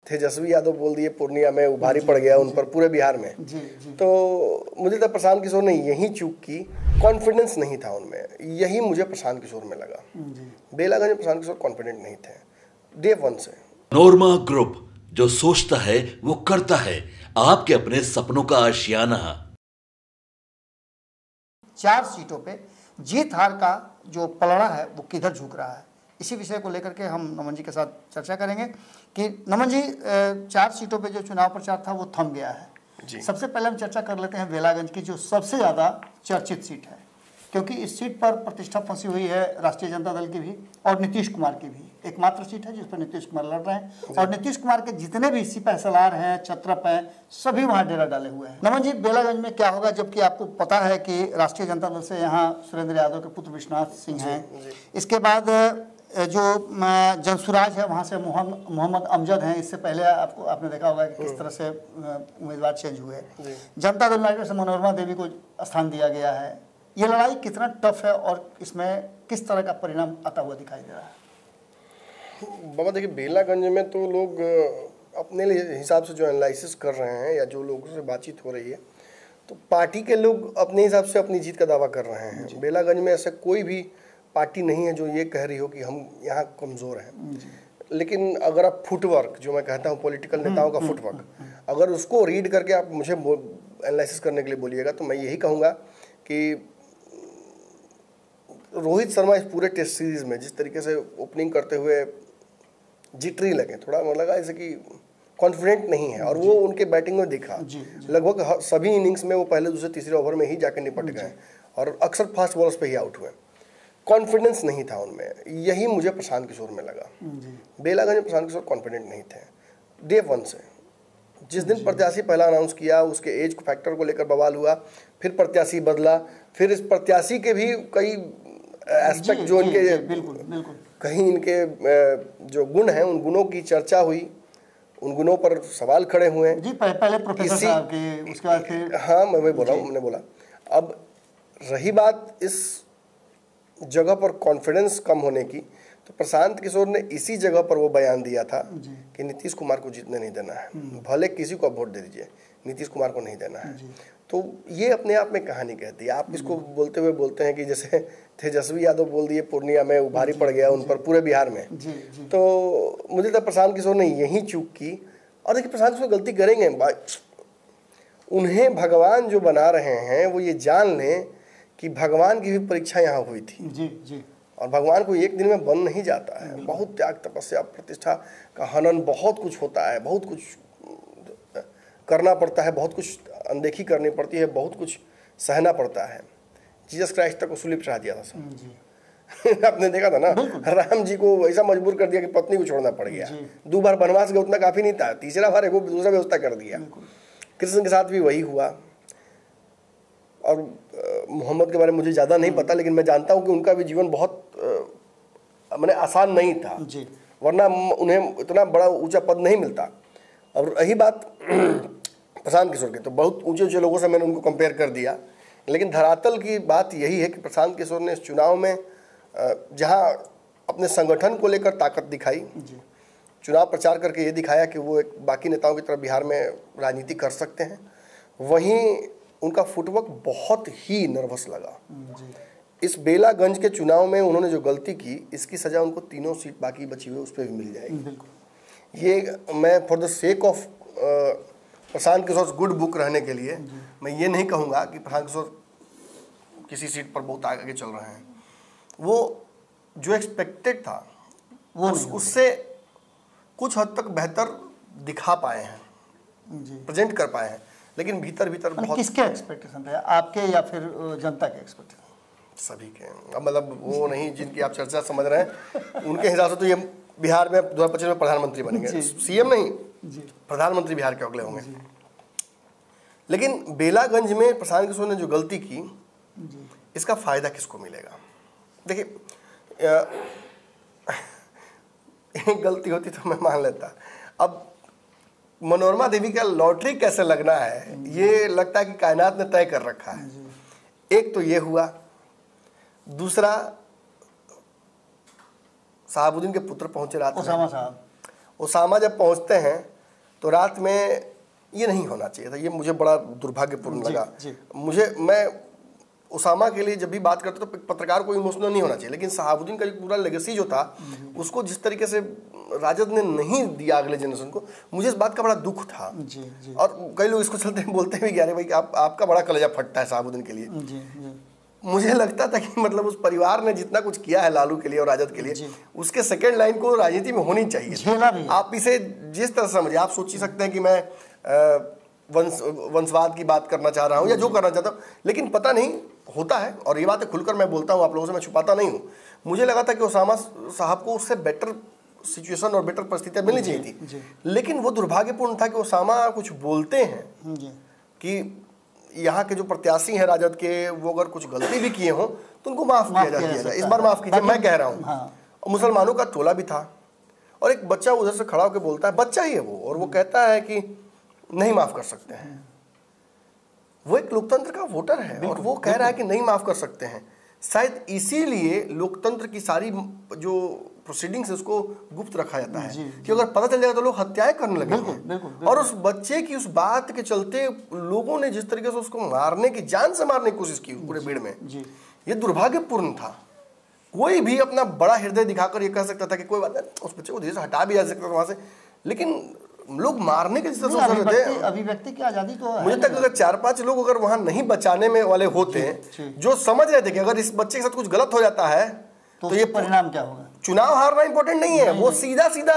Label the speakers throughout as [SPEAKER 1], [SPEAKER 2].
[SPEAKER 1] तेजस्वी यादव बोल दिए पूर्णिया में, भारी पड़ गया उन पर पूरे बिहार में। तो मुझे तो प्रशांत किशोर ने यही चूक की, कॉन्फिडेंस नहीं था उनमें, यही मुझे प्रशांत किशोर में लगा। बेलागंज में प्रशांत किशोर कॉन्फिडेंट नहीं थे डे वन से।
[SPEAKER 2] नोरमा ग्रुप, जो सोचता है वो करता है, आपके अपने सपनों का आशियाना।
[SPEAKER 3] 4 सीटों पे जीत हार का जो पलड़ा है वो किधर झुक रहा है, इसी विषय को लेकर के हम नमन जी के साथ चर्चा करेंगे कि नमन जी 4 सीटों पे जो चुनाव प्रचार था वो थम गया है। सबसे पहले हम चर्चा कर लेते हैं बेलागंज की, जो सबसे ज़्यादा चर्चित सीट है, क्योंकि इस सीट पर प्रतिष्ठा फंसी हुई है राष्ट्रीय जनता दल की भी और नीतीश कुमार की भी। एकमात्र सीट है जिस पर नीतीश कुमार लड़ रहे हैं और नीतीश कुमार के जितने भी सिपह सलार हैं, छत्रप हैं, सभी वहाँ डेरा डाले हुए हैं। नमन जी, बेलागंज में क्या होगा, जबकि आपको पता है कि राष्ट्रीय जनता दल से यहाँ सुरेंद्र यादव के पुत्र विश्वनाथ सिंह हैं, इसके बाद जो जनसुराज है वहाँ से मोहम्मद अमजद हैं। इससे पहले आपने देखा होगा कि किस तरह से उम्मीदवार चेंज हुए। जनता दल यूनाइटेड से मनोरमा देवी को स्थान दिया गया है। ये लड़ाई कितना टफ है और इसमें किस तरह का परिणाम आता हुआ दिखाई दे रहा है?
[SPEAKER 1] बाबा देखिए, बेलागंज में तो लोग अपने हिसाब से जो एनालिसिस कर रहे हैं या जो लोगों से बातचीत हो रही है, तो पार्टी के लोग अपने हिसाब से अपनी जीत का दावा कर रहे हैं। बेलागंज में ऐसा कोई भी पार्टी नहीं है जो ये कह रही हो कि हम यहाँ कमज़ोर हैं। लेकिन अगर आप फुटवर्क, जो मैं कहता हूँ पॉलिटिकल नेताओं का फुटवर्क, अगर उसको रीड करके आप मुझे एनालिसिस करने के लिए बोलिएगा, तो मैं यही कहूँगा कि रोहित शर्मा इस पूरे टेस्ट सीरीज में जिस तरीके से ओपनिंग करते हुए जिटरी लगे, थोड़ा लगा जैसे कि कॉन्फिडेंट नहीं है, और वो उनके बैटिंग में दिखा। लगभग सभी इनिंग्स में वो पहले दूसरे तीसरे ओवर में ही जाकर निपट गए और अक्सर फास्ट बॉल्स पे ही आउट हुए। कॉन्फिडेंस नहीं था उनमें, यही मुझे प्रशांत किशोर में लगा। बेलागंज में प्रशांत किशोर कॉन्फिडेंट नहीं थे डे वन से। जिस दिन प्रत्याशी पहला अनाउंस किया, उसके एज फैक्टर को लेकर बवाल हुआ, फिर प्रत्याशी बदला, फिर इस प्रत्याशी के भी कई एस्पेक्ट जो इनके कहीं इनके जो गुण हैं उन गुणों की चर्चा हुई, उन गुणों पर सवाल खड़े हुए
[SPEAKER 3] जी। पहले प्रोफेसर साहब के, उसके बाद फिर
[SPEAKER 1] हाँ मैं वही बोल रहा हूँ, मैंने बोला। अब रही बात इस जगह पर कॉन्फिडेंस कम होने की, तो प्रशांत किशोर ने इसी जगह पर वो बयान दिया था कि नीतीश कुमार को जीतने नहीं देना है, भले किसी को वोट दे दीजिए, नीतीश कुमार को नहीं देना है। तो ये अपने आप में कहानी कहती है। आप इसको बोलते हुए बोलते हैं कि जैसे तेजस्वी यादव बोल दिए पूर्णिया में, भारी पड़ गया उन पर पूरे बिहार में। तो मुझे तो प्रशांत किशोर ने यही चूक की। और देखिए, प्रशांत किशोर गलती करेंगे, उन्हें भगवान जो बना रहे हैं वो ये जान लें कि भगवान की भी परीक्षा यहाँ हुई थी। और भगवान को एक दिन में बन नहीं जाता है, बहुत त्याग तपस्या प्रतिष्ठा का हनन, बहुत कुछ होता है, बहुत कुछ करना पड़ता है, बहुत कुछ अनदेखी करनी पड़ती है, बहुत कुछ सहना पड़ता है। जीसस क्राइस्ट तक को सूली पर चढ़ा दिया था सब। आपने देखा था ना, राम जी को ऐसा मजबूर कर दिया कि पत्नी को छोड़ना पड़ गया। 2 बार वनवास गए, उतना काफी नहीं था, तीसरा बार एक दूसरा व्यवस्था कर दिया। कृष्ण के साथ भी वही हुआ। और मोहम्मद के बारे में मुझे ज़्यादा नहीं पता, लेकिन मैं जानता हूँ कि उनका भी जीवन बहुत मैंने आसान नहीं था, वरना उन्हें इतना बड़ा ऊंचा पद नहीं मिलता। और रही बात प्रशांत किशोर की, तो बहुत ऊंचे ऊंचे लोगों से मैंने उनको कंपेयर कर दिया, लेकिन धरातल की बात यही है कि प्रशांत किशोर ने इस चुनाव में जहाँ अपने संगठन को लेकर ताकत दिखाई, चुनाव प्रचार करके ये दिखाया कि वो एक बाकी नेताओं की तरह बिहार में राजनीति कर सकते हैं, वहीं उनका फुटवर्क बहुत ही नर्वस लगा। इस बेलागंज के चुनाव में उन्होंने जो गलती की, इसकी सजा उनको 3 सीट बाकी बची हुई उस पर भी मिल जाएगी। ये मैं for the sake of Prashant Kishor good book रहने के लिए मैं ये नहीं कहूँगा कि प्रशांत किशोर किसी सीट पर बहुत आगे चल रहे हैं। वो जो एक्सपेक्टेड था वो उससे कुछ हद तक बेहतर दिखा पाए हैं, प्रेजेंट कर पाए हैं, लेकिन भीतर भीतर बहुत। किसके एक्सपेक्टेशन थे, आपके या फिर जनता के एक्सपेक्टेशन? सभी के। अब मतलब वो नहीं जिनकी आप चर्चा समझ रहे हैं, उनके हिसाब से तो ये बिहार में 2025 में प्रधानमंत्री बनेंगे, सीएम नहीं, प्रधानमंत्री बिहार के अगले होंगे। लेकिन बेलागंज में प्रशांत किशोर ने जो गलती की, इसका फायदा किसको मिलेगा? देखिए, गलती होती तो मैं मान लेता। अब मनोरमा देवी का लॉटरी कैसे लगना है, ये लगता है कि कायनात ने तय कर रखा है। एक तो ये हुआ, दूसरा शहाबुद्दीन के पुत्र पहुंचे रात में। ओसामा जब पहुंचते हैं तो रात में ये नहीं होना चाहिए था। ये मुझे बड़ा दुर्भाग्यपूर्ण लगा। मैं उसामा के लिए जब भी बात करते तो पत्रकार को इमोशनल नहीं होना चाहिए, लेकिन शहाबुद्दीन का पूरा लेगेसी जो था उसको जिस तरीके से राजद ने नहीं दिया अगले जनरेशन को, मुझे इस बात का बड़ा दुख था। और कई लोग इसको चलते बोलते भी अरे भाई आपका बड़ा कलेजा फटता है शहाबुद्दीन के लिए। मुझे लगता था कि मतलब उस परिवार ने जितना कुछ किया है लालू के लिए और राजद के लिए, उसके सेकेंड लाइन को राजनीति में होनी चाहिए। आप इसे जिस तरह समझिए, आप सोच ही सकते हैं कि मैं वंशवाद की बात करना चाह रहा हूँ या जो करना चाहता हूँ, लेकिन पता नहीं होता है। और ये बातें खुलकर मैं बोलता हूँ आप लोगों से, मैं छुपाता नहीं हूँ। मुझे लगा था कि उसामा साहब को उससे बेटर सिचुएशन और बेटर परिस्थितियाँ मिलनी चाहिए थी, लेकिन वो दुर्भाग्यपूर्ण था कि उसामा कुछ बोलते हैं कि यहाँ के जो प्रत्याशी हैं राजद के, वो अगर कुछ गलती भी किए हों तो उनको माफ़ किया जाए। इस बार माफ़ कीजिए, मैं कह रहा हूँ। और मुसलमानों का टोला भी था और एक बच्चा उधर से खड़ा होकर बोलता है, बच्चा ही है वो, और वो कहता है कि नहीं माफ़ कर सकते हैं। वो एक लोकतंत्र का वोटर है और वो कह रहा है कि नहीं माफ़ कर सकते हैं। शायद इसीलिए लोकतंत्र की सारी जो प्रोसीडिंग्स उसको गुप्त रखा जाता है कि अगर पता चल जाएगा तो लोग हत्याएं करने लगे। और उस बच्चे की उस बात के चलते लोगों ने जिस तरीके से उसको मारने की, जान से मारने की कोशिश की पूरे भीड़ में, ये दुर्भाग्यपूर्ण था। कोई भी अपना बड़ा हृदय दिखाकर ये कह सकता था कि कोई बात नहीं, उस बच्चे को धीरे से हटा भी जा सकता था वहां से, लेकिन लोग मारने के
[SPEAKER 3] अभिव्यक्ति की आजादी तो है।
[SPEAKER 1] मुझे तक अगर 4-5 लोग अगर वहां नहीं बचाने में वाले होते, जो समझ रहे थे कि अगर इस बच्चे के साथ कुछ गलत हो जाता है तो ये
[SPEAKER 3] परिणाम क्या होगा।
[SPEAKER 1] चुनाव हारना इंपॉर्टेंट नहीं है, वो सीधा सीधा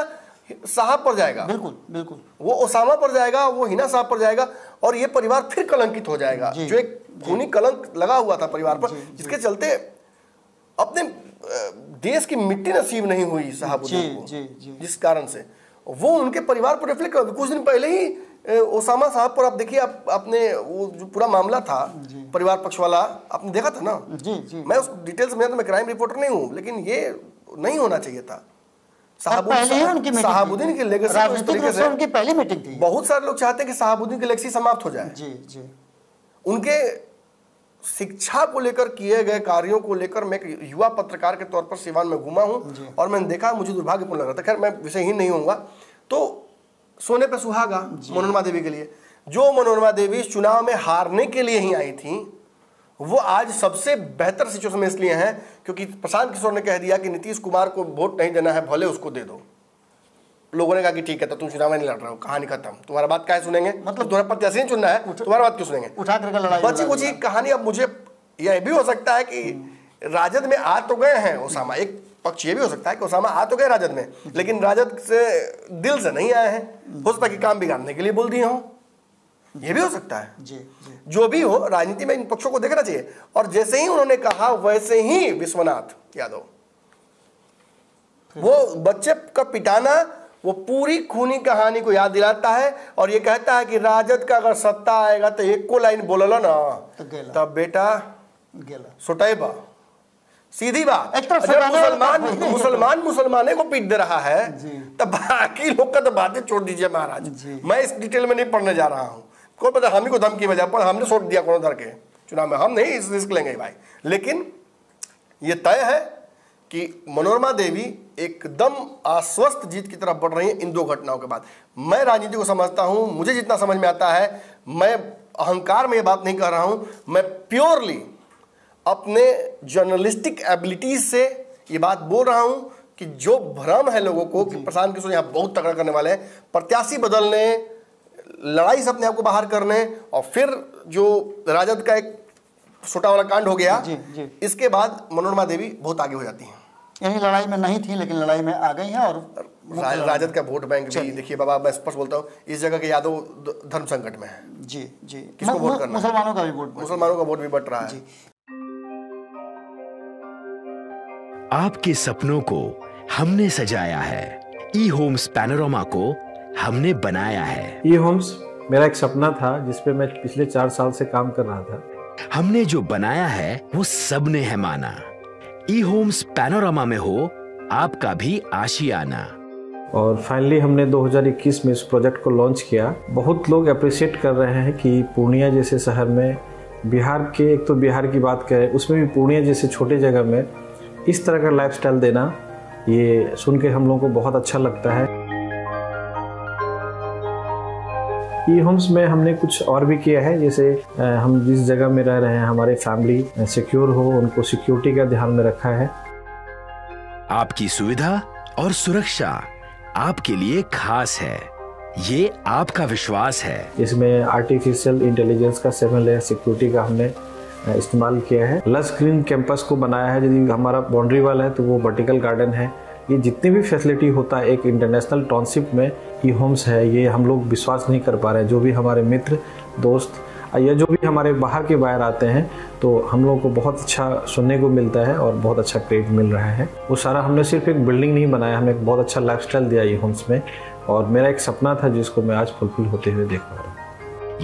[SPEAKER 1] साहब पर जाएगा।
[SPEAKER 3] बिल्कुल
[SPEAKER 1] वो ओसामा पर जाएगा, वो हिना साहब पर जाएगा, और ये परिवार फिर कलंकित हो जाएगा। जो एक खूनी कलंक लगा हुआ था परिवार पर, जिसके चलते अपने देश की मिट्टी नसीब नहीं हुई शहाबुद्दीन को, जिस कारण से वो उनके परिवार पर रिफ्लेक्ट कर। कुछ दिन पहले ही ओसामा साहब पर आप देखिए, आपने वो जो पूरा मामला था परिवार पक्ष वाला, आपने देखा था ना। मैं उस डिटेल्स में, मैं क्राइम रिपोर्टर नहीं हूँ, लेकिन ये नहीं होना चाहिए था। शहाबुद्दीन की लेगेसी को इस तरीके से, उनकी पहली मीटिंग थी। बहुत सारे लोग चाहते हैं कि शहाबुद्दीन की लेगेसी समाप्त हो जाए। उनके शिक्षा को लेकर किए गए कार्यों को लेकर मैं एक युवा पत्रकार के तौर पर सिवान में घूमा हूं और मैंने देखा, मुझे दुर्भाग्यपूर्ण लग रहा था। खैर मैं विषयहीन नहीं होऊंगा। तो सोने पे सुहागा मनोरमा देवी के लिए, जो मनोरमा देवी चुनाव में हारने के लिए ही आई थी, वो आज सबसे बेहतर सिचुएशन में इसलिए हैं क्योंकि प्रशांत किशोर ने कह दिया कि नीतीश कुमार को वोट नहीं देना है, भले उसको दे दो। लोगों ने कहा कि ठीक है, तो तुम चुनाव में नहीं लड़ रहे हो, कहानी खत्म, तुम्हारा बात क्या सुनेंगे, मतलब तुम्हारा प्रत्याशी नहीं चुनना है, तुम्हारा बात क्यों सुनेंगे, उठा करके लड़ाई बची कुछ कहानी। अब मुझे यह भी हो सकता है कि राजद में आ तो गए हैं ओसामा, एक पक्ष ये भी हो सकता है कि ओसामा आ तो गए राजद में, लेकिन राजद से दिल से नहीं आए हैं। हो सकता है कि काम बिगाड़ने के लिए बोल दिए हों, ये भी हो सकता है। जो भी हो, राजनीति में इन पक्षों को देखना चाहिए। और जैसे ही उन्होंने कहा वैसे ही विश्वनाथ यादव, वो बच्चे का पिटाना, वो पूरी खूनी कहानी को याद दिलाता है और ये कहता है कि राजद का अगर सत्ता आएगा तो एक को लाइन बोलला ना तब बेटा सुटैबा। सीधी बात, जब मुसलमाने को पीट दे रहा है तब बाकी लोग का तो बातें छोड़ दीजिए महाराज। मैं इस डिटेल में नहीं पढ़ने जा रहा हूँ, कोई पता हम ही को धमकी बजा पर हमने छोड़ दिया कौन धर के चुनाव में, हम नहीं इस रिस्क लेंगे भाई। लेकिन ये तय है कि मनोरमा देवी एकदम आश्वस्त जीत की तरफ बढ़ रही है इन दो घटनाओं के बाद। मैं राजनीति को समझता हूं, मुझे जितना समझ में आता है, मैं अहंकार में ये बात नहीं कह रहा हूं, मैं प्योरली अपने जर्नलिस्टिक एबिलिटीज से ये बात बोल रहा हूं कि जो भ्रम है लोगों को कि प्रशांत किशोर यहाँ बहुत तगड़ा करने वाले हैं, प्रत्याशी बदलने, लड़ाई से अपने आप को बाहर करने, और फिर जो राजद का एक छोटा वाला कांड हो गया, इसके बाद मनोरमा देवी बहुत आगे हो जाती हैं।
[SPEAKER 3] यानी लड़ाई में नहीं थी लेकिन लड़ाई में आ गई हैं। और
[SPEAKER 1] राजद का वोट बैंक भी देखिए बाबा, मैं स्पष्ट बोलता हूँ, इस जगह के यादव धर्म संकट में है। किसको वोट करना?
[SPEAKER 3] मुसलमानों का भी वोट,
[SPEAKER 1] मुसलमानों का वोट भी बढ़ रहा है।
[SPEAKER 4] आपके सपनों को हमने सजाया है, ई होम्स पैनोरामा को हमने बनाया है।
[SPEAKER 5] ई होम्स मेरा एक सपना था जिसपे मैं पिछले 4 साल से काम कर रहा था।
[SPEAKER 4] हमने जो बनाया है वो सबने है माना। ई होम्स पैनोरामा में हो आपका भी आशियाना।
[SPEAKER 5] और फाइनली हमने 2021 में इस प्रोजेक्ट को लॉन्च किया। बहुत लोग अप्रिशिएट कर रहे हैं कि पूर्णिया जैसे शहर में, बिहार के, एक तो बिहार की बात करें उसमें भी पूर्णिया जैसे छोटे जगह में इस तरह का लाइफस्टाइल देना, ये सुन के हम लोगों को बहुत अच्छा लगता है। ई होम्स में हमने कुछ और भी किया है, जैसे हम जिस जगह में रह रहे हैं हमारे फैमिली सिक्योर हो, उनको सिक्योरिटी का ध्यान में रखा है।
[SPEAKER 4] आपकी सुविधा और सुरक्षा आपके लिए खास है, ये आपका विश्वास है।
[SPEAKER 5] इसमें आर्टिफिशियल इंटेलिजेंस का 7 लेयर सिक्योरिटी का हमने इस्तेमाल किया है। लस ग्रीन कैंपस को बनाया है, यदि हमारा बाउंड्री वाल है तो वो वर्टिकल गार्डन है। ये जितनी भी फैसिलिटी होता है एक इंटरनेशनल टाउनशिप में ई होम्स है, ये हम लोग विश्वास नहीं कर पा रहे हैं। जो भी हमारे मित्र दोस्त या जो भी हमारे बाहर के बाहर आते हैं तो हम लोगों को बहुत अच्छा सुनने को मिलता है और बहुत अच्छा क्रेडिट मिल रहा है। वो सारा हमने सिर्फ एक बिल्डिंग नहीं बनाया, हमें एक बहुत अच्छा लाइफस्टाइल दिया ई होम्स में, और मेरा एक सपना था जिसको मैं आज फुलफिल होते हुए देख पा रहा हूँ।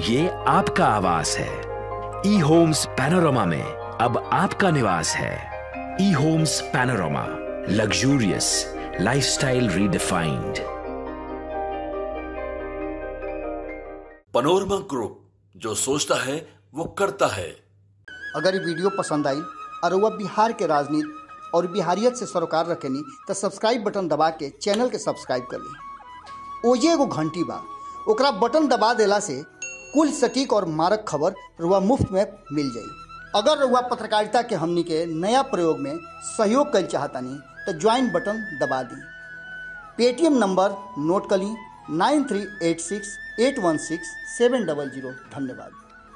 [SPEAKER 4] ये आपका आवास है। ई होम्स पैनोरामा में अब आपका निवास है। E Homes Panorama, luxurious lifestyle redefined.
[SPEAKER 2] Panorama Group, जो सोचता है वो करता है।
[SPEAKER 3] अगर ये वीडियो पसंद आई और वह बिहार के राजनीति और बिहारियत से सरोकार रखेनी तो सब्सक्राइब बटन दबा के चैनल के सब्सक्राइब कर ली। ओजे एगो घंटी बा, ओकरा बटन दबा देला से कुल सटीक और मारक खबर रुआ मुफ्त में मिल जाई। अगर रुआ पत्रकारिता के हमनी के नया प्रयोग में सहयोग कर चाहतानी तो ज्वाइन बटन दबा दी। पेटीएम नंबर नोट कर ली 9386816700। धन्यवाद।